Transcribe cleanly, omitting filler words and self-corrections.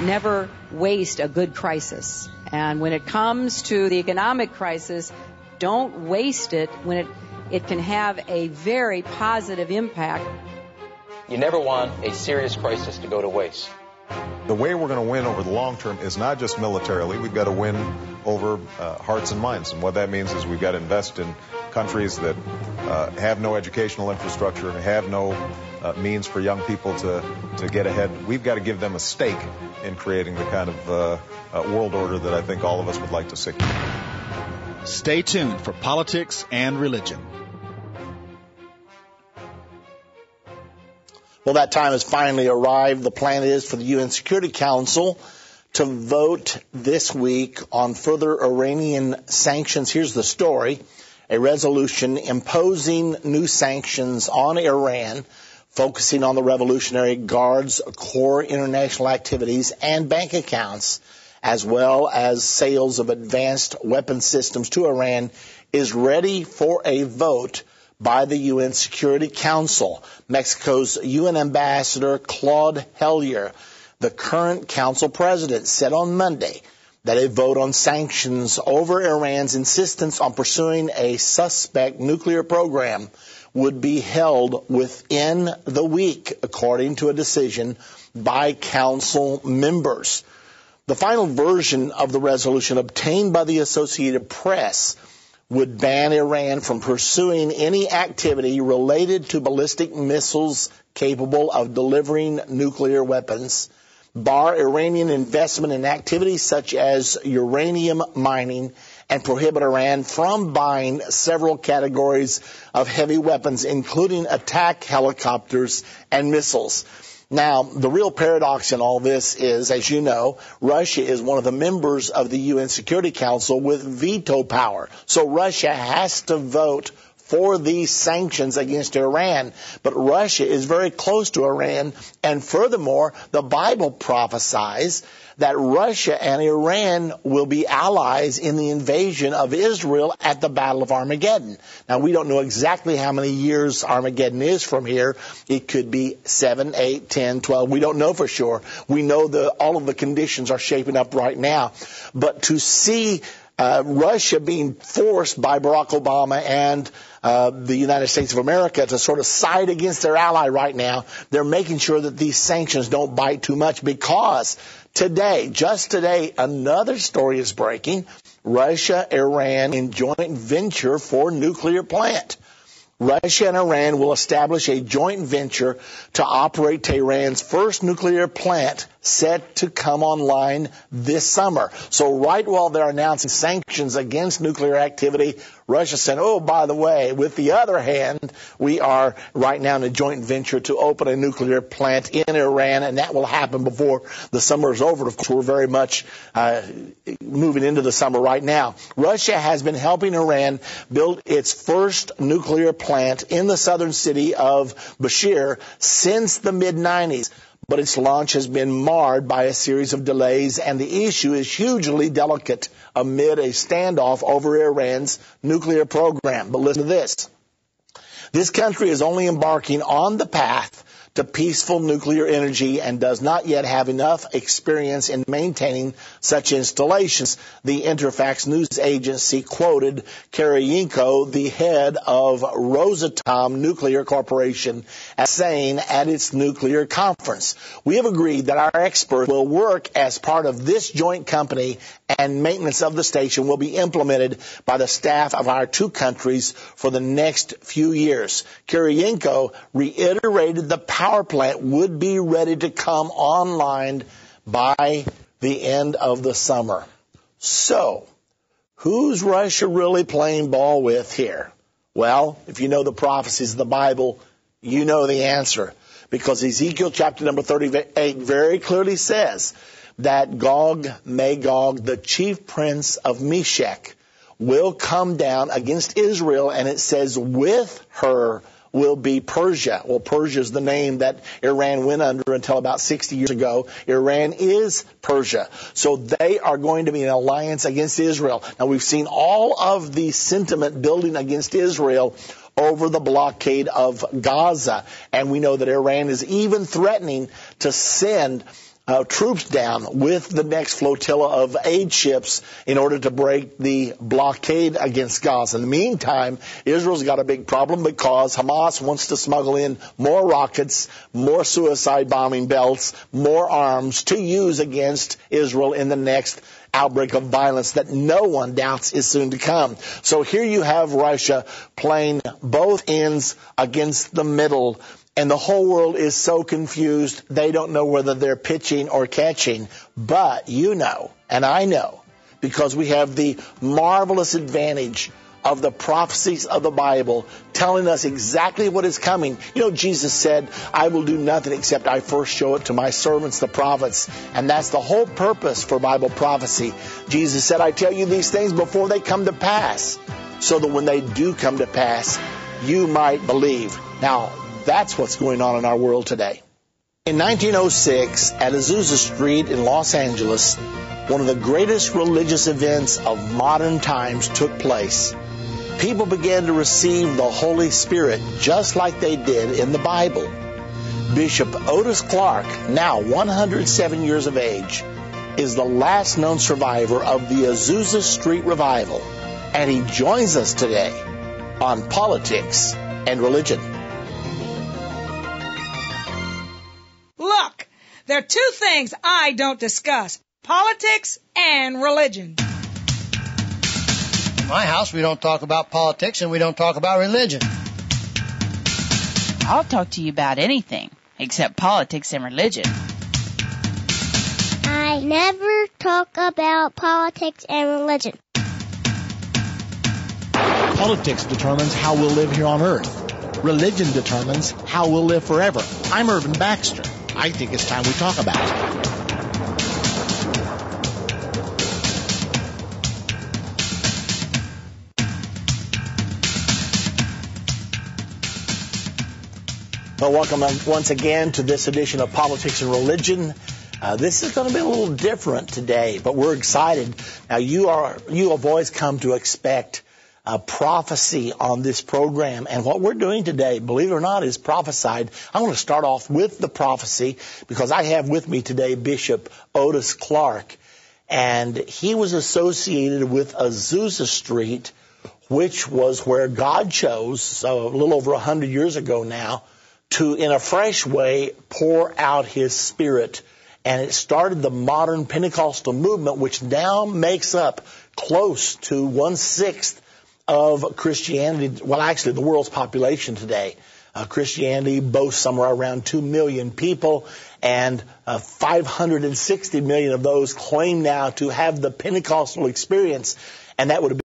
Never waste a good crisis. And when it comes to the economic crisis, don't waste it when it can have a very positive impact. You never want a serious crisis to go to waste. The way we're going to win over the long term is not just militarily. We've got to win over hearts and minds. And what that means is we've got to invest in countries that have no educational infrastructure and have no means for young people to get ahead. We've got to give them a stake in creating the kind of world order that I think all of us would like to see. Stay tuned for politics and religion. Well, that time has finally arrived. The plan is for the UN Security Council to vote this week on further Iranian sanctions. Here's the story. A resolution imposing new sanctions on Iran, focusing on the Revolutionary Guard's core international activities and bank accounts, as well as sales of advanced weapon systems to Iran, is ready for a vote by the UN Security Council. Mexico's UN Ambassador Claude Hellier, the current council president, said on Monday that a vote on sanctions over Iran's insistence on pursuing a suspect nuclear program would be held within the week, according to a decision by council members. The final version of the resolution obtained by the Associated Press would ban Iran from pursuing any activity related to ballistic missiles capable of delivering nuclear weapons, bar Iranian investment in activities such as uranium mining, and prohibit Iran from buying several categories of heavy weapons, including attack helicopters and missiles. Now, the real paradox in all this is, as you know, Russia is one of the members of the UN Security Council with veto power. So Russia has to vote for these sanctions against Iran. But Russia is very close to Iran. And furthermore, the Bible prophesies that Russia and Iran will be allies in the invasion of Israel at the Battle of Armageddon. Now, we don't know exactly how many years Armageddon is from here. It could be 7, 8, 10, 12. We don't know for sure. We know that all of the conditions are shaping up right now. But to see Russia being forced by Barack Obama and the United States of America to sort of side against their ally right now, they're making sure that these sanctions don't bite too much, because today, just today, another story is breaking. Russia, Iran in joint venture for nuclear plant. Russia and Iran will establish a joint venture to operate Tehran's first nuclear plant, set to come online this summer. So right while they're announcing sanctions against nuclear activity, Russia said, oh, by the way, with the other hand, we are right now in a joint venture to open a nuclear plant in Iran, and that will happen before the summer is over. Of course, we're very much moving into the summer right now. Russia has been helping Iran build its first nuclear plant in the southern city of Bushehr since the mid-90s. But its launch has been marred by a series of delays, and the issue is hugely delicate amid a standoff over Iran's nuclear program. But listen to this. This country is only embarking on the path to peaceful nuclear energy and does not yet have enough experience in maintaining such installations. The Interfax news agency quoted Kiriyenko, the head of Rosatom Nuclear Corporation, as saying at its nuclear conference, "We have agreed that our experts will work as part of this joint company, and maintenance of the station will be implemented by the staff of our two countries for the next few years." Kiriyenko reiterated the power plant would be ready to come online by the end of the summer. So, who's Russia really playing ball with here? Well, if you know the prophecies of the Bible, you know the answer. Because Ezekiel chapter number 38 very clearly says that Gog, Magog, the chief prince of Meshech, will come down against Israel, and it says with her will be Persia. Well, Persia is the name that Iran went under until about 60 years ago. Iran is Persia. So they are going to be an alliance against Israel. Now, we've seen all of the sentiment building against Israel over the blockade of Gaza. And we know that Iran is even threatening to send troops down with the next flotilla of aid ships in order to break the blockade against Gaza. In the meantime, Israel's got a big problem because Hamas wants to smuggle in more rockets, more suicide bombing belts, more arms to use against Israel in the next outbreak of violence that no one doubts is soon to come. So here you have Russia playing both ends against the middle, and the whole world is so confused they don't know whether they're pitching or catching. But you know, and I know, because we have the marvelous advantage of the prophecies of the Bible telling us exactly what is coming. You know, Jesus said, I will do nothing except I first show it to my servants, the prophets. And that's the whole purpose for Bible prophecy. Jesus said, I tell you these things before they come to pass, so that when they do come to pass, you might believe. Now, that's what's going on in our world today. In 1906, at Azusa Street in Los Angeles, one of the greatest religious events of modern times took place. People began to receive the Holy Spirit just like they did in the Bible. Bishop Otis Clark, now 107 years of age, is the last known survivor of the Azusa Street revival, and he joins us today on Politics and Religion. Look, there are two things I don't discuss: politics and religion. In my house, we don't talk about politics and we don't talk about religion. I'll talk to you about anything except politics and religion. I never talk about politics and religion. Politics determines how we'll live here on earth. Religion determines how we'll live forever. I'm Irvin Baxter. I think it's time we talk about it. Well, welcome once again to this edition of Politics and Religion. This is going to be a little different today, but we're excited. Now, you have always come to expect prophecy on this program, and what we're doing today, believe it or not, is prophesied. I want to start off with the prophecy because I have with me today Bishop Otis Clark, and he was associated with Azusa Street, which was where God chose, a little over 100 years ago now, to, in a fresh way, pour out His Spirit. And it started the modern Pentecostal movement, which now makes up close to 1/6 of Christianity, well, actually the world's population today. Christianity boasts somewhere around 2 million people, and 560 million of those claim now to have the Pentecostal experience, and that would have